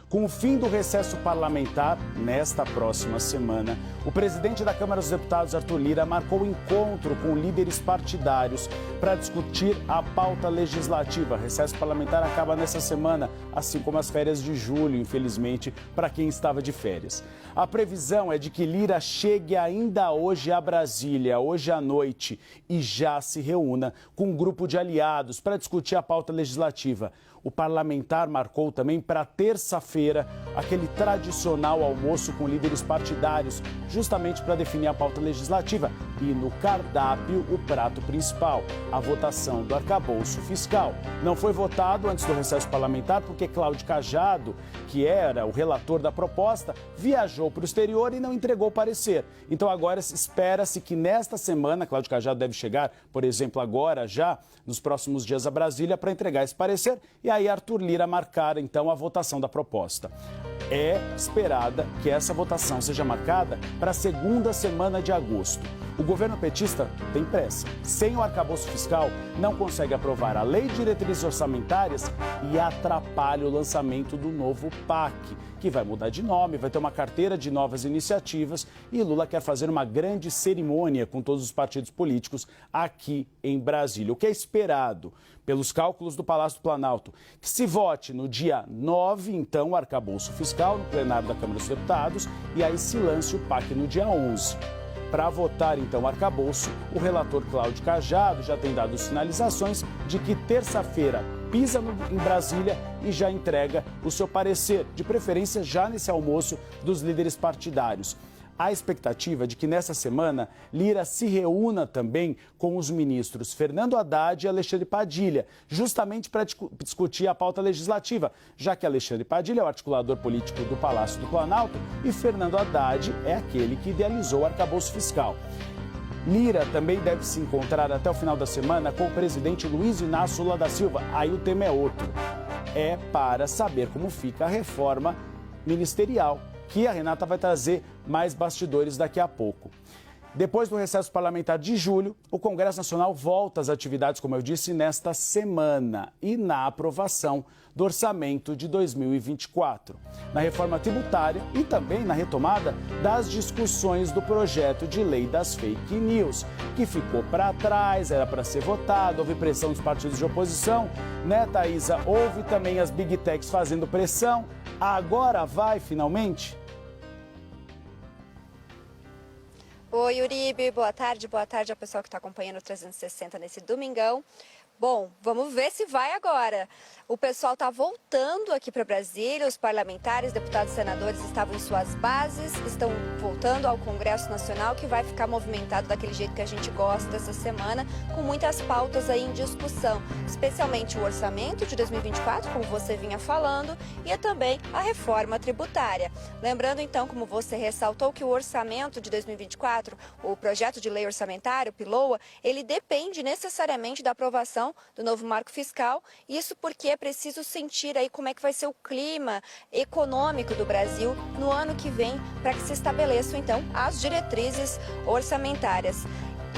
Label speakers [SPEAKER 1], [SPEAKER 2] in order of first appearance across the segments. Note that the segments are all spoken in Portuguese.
[SPEAKER 1] Com o fim do recesso parlamentar, nesta próxima semana, o presidente da Câmara dos Deputados, Arthur Lira, marcou encontro com líderes partidários para discutir a pauta legislativa. O recesso parlamentar acaba nessa semana, assim como as férias de julho, infelizmente, para quem estava de férias. A previsão é de que Lira chegue ainda hoje a Brasília, hoje à noite, e já se reúna com um grupo de aliados para discutir a pauta legislativa. O parlamentar marcou também para terça-feira aquele tradicional almoço com líderes partidários, justamente para definir a pauta legislativa. E no cardápio, o prato principal, a votação do arcabouço fiscal. Não foi votado antes do recesso parlamentar porque Cláudio Cajado, que era o relator da proposta, viajou para o exterior e não entregou o parecer. Então agora espera-se que nesta semana, Cláudio Cajado deve chegar, por exemplo, agora já, nos próximos dias a Brasília, para entregar esse parecer. E aí Arthur Lira marcar, então, a votação da proposta. É esperada que essa votação seja marcada para a segunda semana de agosto. O governo petista tem pressa. Sem o arcabouço fiscal, não consegue aprovar a lei de diretrizes orçamentárias e atrapalha o lançamento do novo PAC, que vai mudar de nome, vai ter uma carteira de novas iniciativas e Lula quer fazer uma grande cerimônia com todos os partidos políticos aqui em Brasília. O que é esperado pelos cálculos do Palácio do Planalto, que se vote no dia 9, então, o arcabouço fiscal no plenário da Câmara dos Deputados e aí se lance o PAC no dia 11. Para votar, então, o arcabouço, o relator Cláudio Cajado já tem dado sinalizações de que terça-feira pisa em Brasília e já entrega o seu parecer, de preferência já nesse almoço dos líderes partidários. Há expectativa de que nessa semana Lira se reúna também com os ministros Fernando Haddad e Alexandre Padilha, justamente para discutir a pauta legislativa, já que Alexandre Padilha é o articulador político do Palácio do Planalto e Fernando Haddad é aquele que idealizou o arcabouço fiscal. Lira também deve se encontrar até o final da semana com o presidente Luiz Inácio Lula da Silva. Aí o tema é outro. É para saber como fica a reforma ministerial, que a Renata vai trazer mais bastidores daqui a pouco. Depois do recesso parlamentar de julho, o Congresso Nacional volta às atividades, como eu disse, nesta semana e na aprovação do orçamento de 2024, na reforma tributária e também na retomada das discussões do projeto de lei das fake news, que ficou para trás, era para ser votado, houve pressão dos partidos de oposição, né, Thaisa? Houve também as Big Techs fazendo pressão. Agora vai, finalmente?
[SPEAKER 2] Oi, Uribe, boa tarde ao pessoal que está acompanhando o 360 nesse domingão. Bom, vamos ver se vai agora. O pessoal está voltando aqui para Brasília, os parlamentares, deputados e senadores estavam em suas bases, estão voltando ao Congresso Nacional, que vai ficar movimentado daquele jeito que a gente gosta essa semana, com muitas pautas aí em discussão, especialmente o orçamento de 2024, como você vinha falando, e também a reforma tributária. Lembrando então, como você ressaltou, que o orçamento de 2024, o projeto de lei orçamentário, o PILOA, ele depende necessariamente da aprovação do novo marco fiscal, isso porque é preciso sentir aí como é que vai ser o clima econômico do Brasil no ano que vem, para que se estabeleçam então as diretrizes orçamentárias.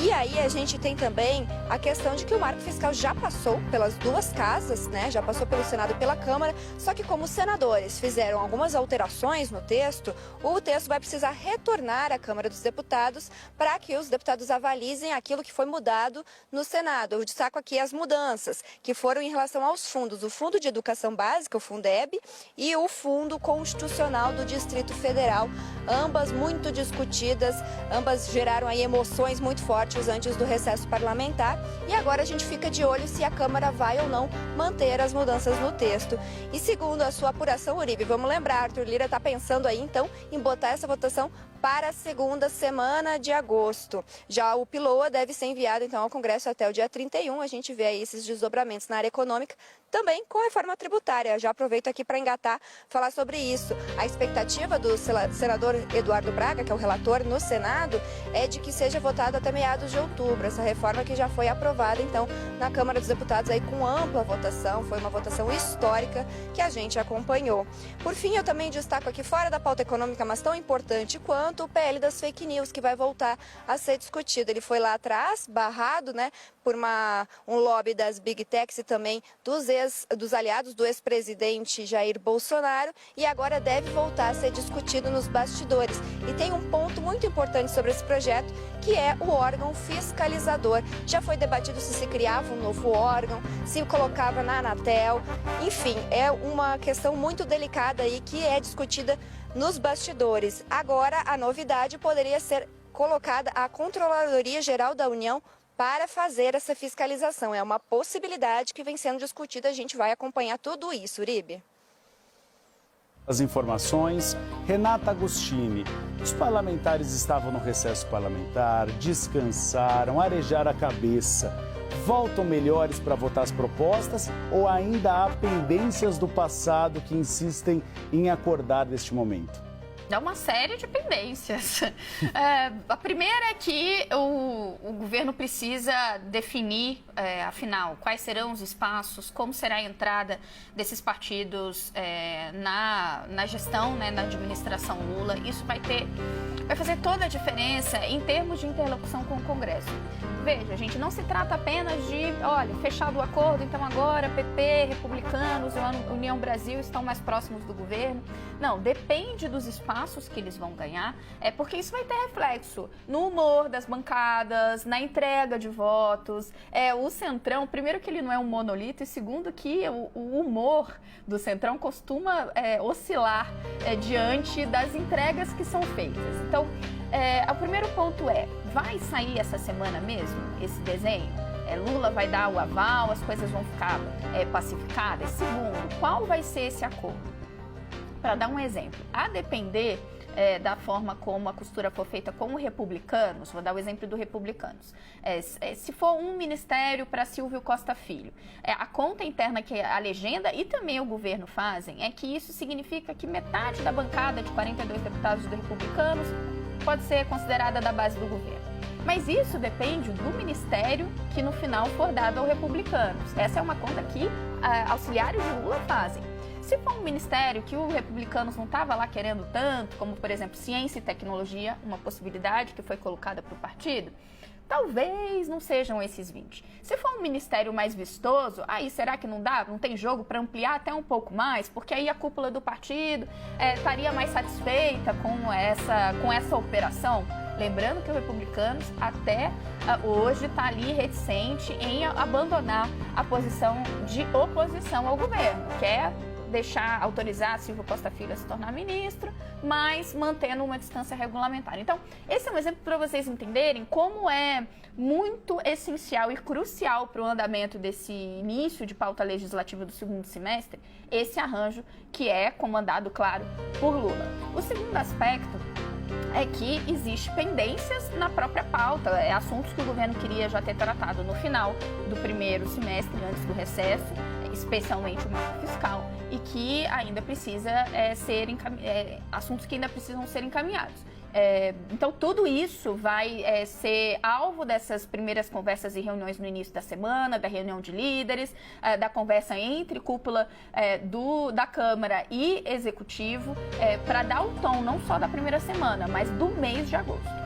[SPEAKER 2] E aí a gente tem também a questão de que o marco fiscal já passou pelas duas casas, né? Já passou pelo Senado e pela Câmara, só que como os senadores fizeram algumas alterações no texto, o texto vai precisar retornar à Câmara dos Deputados para que os deputados avalizem aquilo que foi mudado no Senado. Eu destaco aqui as mudanças que foram em relação aos fundos, o Fundo de Educação Básica, o Fundeb, e o Fundo Constitucional do Distrito Federal, ambas muito discutidas, ambas geraram aí emoções muito fortes antes do recesso parlamentar, e agora a gente fica de olho se a Câmara vai ou não manter as mudanças no texto. E segundo a sua apuração, Uribe, vamos lembrar, Arthur Lira está pensando aí então em botar essa votação para a segunda semana de agosto. Já o PILOA deve ser enviado então ao Congresso até o dia 31, a gente vê aí esses desdobramentos na área econômica, também com a reforma tributária. Já aproveito aqui para engatar, falar sobre isso. A expectativa do senador Eduardo Braga, que é o relator no Senado, é de que seja votada até meados de outubro. Essa reforma que já foi aprovada, então, na Câmara dos Deputados aí com ampla votação, foi uma votação histórica que a gente acompanhou. Por fim, eu também destaco aqui fora da pauta econômica, mas tão importante quanto o PL das fake news, que vai voltar a ser discutido. Ele foi lá atrás, barrado, né, por um lobby das Big Techs e também dos aliados do ex-presidente Jair Bolsonaro, e agora deve voltar a ser discutido nos bastidores. E tem um ponto muito importante sobre esse projeto, que é o órgão fiscalizador. Já foi debatido se criava um novo órgão, se colocava na Anatel, enfim, é uma questão muito delicada aí que é discutida nos bastidores. Agora, a novidade poderia ser colocada a Controladoria Geral da União para fazer essa fiscalização. É uma possibilidade que vem sendo discutida, a gente vai acompanhar tudo isso, Uribe.
[SPEAKER 1] As informações, Renata Agostini. Os parlamentares estavam no recesso parlamentar, descansaram, arejaram a cabeça. Voltam melhores para votar as propostas ou ainda há pendências do passado que insistem em acordar neste momento?
[SPEAKER 3] É uma série de pendências. A primeira é que o governo precisa definir, afinal, quais serão os espaços, como será a entrada desses partidos na gestão, né, na administração Lula. Isso vai fazer toda a diferença em termos de interlocução com o Congresso. Veja, gente, não se trata apenas de, olha, fechado o acordo, então agora PP, republicanos e União Brasil estão mais próximos do governo. Não, depende dos espaços que eles vão ganhar, porque isso vai ter reflexo no humor das bancadas, na entrega de votos. O Centrão, primeiro que ele não é um monolito, e segundo que o humor do Centrão costuma oscilar diante das entregas que são feitas. Então, o primeiro ponto vai sair essa semana mesmo esse desenho? Lula vai dar o aval, as coisas vão ficar pacificadas? Segundo, qual vai ser esse acordo? Para dar um exemplo, a depender da forma como a costura for feita com o Republicanos, vou dar o exemplo do Republicanos, se for um ministério para Silvio Costa Filho, a conta interna que a legenda e também o governo fazem é que isso significa que metade da bancada de 42 deputados do Republicanos pode ser considerada da base do governo. Mas isso depende do ministério que no final for dado ao Republicanos. Essa é uma conta que auxiliares de Lula fazem. Se for um ministério que o Republicanos não estava lá querendo tanto, como, por exemplo, Ciência e Tecnologia, uma possibilidade que foi colocada para o partido, talvez não sejam esses 20. Se for um ministério mais vistoso, aí será que não dá? Não tem jogo para ampliar até um pouco mais? Porque aí a cúpula do partido estaria mais satisfeita com essa operação? Lembrando que o Republicanos até hoje está ali reticente em abandonar a posição de oposição ao governo, que é autorizar Silvio Costa Filho a se tornar ministro, mas mantendo uma distância regulamentar. Então, esse é um exemplo para vocês entenderem como é muito essencial e crucial para o andamento desse início de pauta legislativa do segundo semestre, esse arranjo que é comandado, claro, por Lula. O segundo aspecto é que existe pendências na própria pauta, assuntos que o governo queria já ter tratado no final do primeiro semestre, antes do recesso, especialmente o marco fiscal, e que ainda precisa assuntos que ainda precisam ser encaminhados. Então, tudo isso vai ser alvo dessas primeiras conversas e reuniões no início da semana, da reunião de líderes, da conversa entre cúpula da Câmara e Executivo, para dar o tom não só da primeira semana, mas do mês de agosto.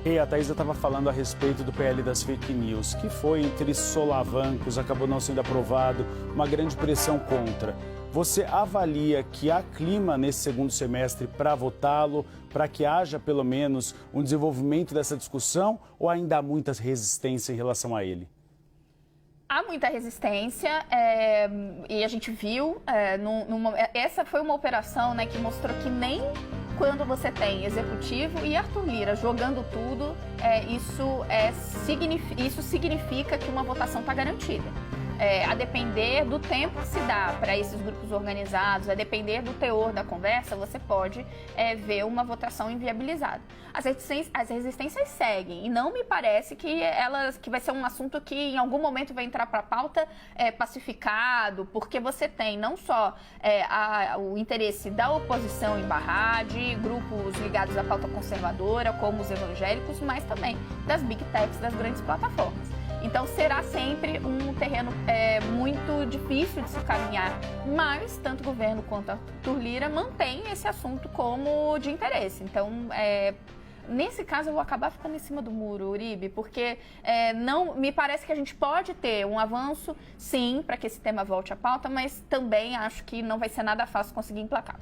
[SPEAKER 1] E a Thaisa estava falando a respeito do PL das fake news, que foi entre solavancos, acabou não sendo aprovado, uma grande pressão contra. Você avalia que há clima nesse segundo semestre para votá-lo, para que haja pelo menos um desenvolvimento dessa discussão, ou ainda há muita resistência em relação a ele?
[SPEAKER 3] Há muita resistência e a gente viu, essa foi uma operação, né, que mostrou que nem quando você tem Executivo e Arthur Lira jogando tudo, isso significa que uma votação está garantida. A depender do tempo que se dá para esses grupos organizados, a depender do teor da conversa, você pode ver uma votação inviabilizada. As resistências seguem e não me parece que vai ser um assunto que em algum momento vai entrar para a pauta pacificado, porque você tem não só o interesse da oposição em barrar, de grupos ligados à pauta conservadora, como os evangélicos, mas também das big techs, das grandes plataformas. Então, será sempre um terreno muito difícil de se caminhar, mas tanto o governo quanto a Arthur Lira mantém esse assunto como de interesse. Então, Nesse caso, eu vou acabar ficando em cima do muro, Uribe, porque não me parece que a gente pode ter um avanço, sim, para que esse tema volte à pauta, mas também acho que não vai ser nada fácil conseguir emplacar.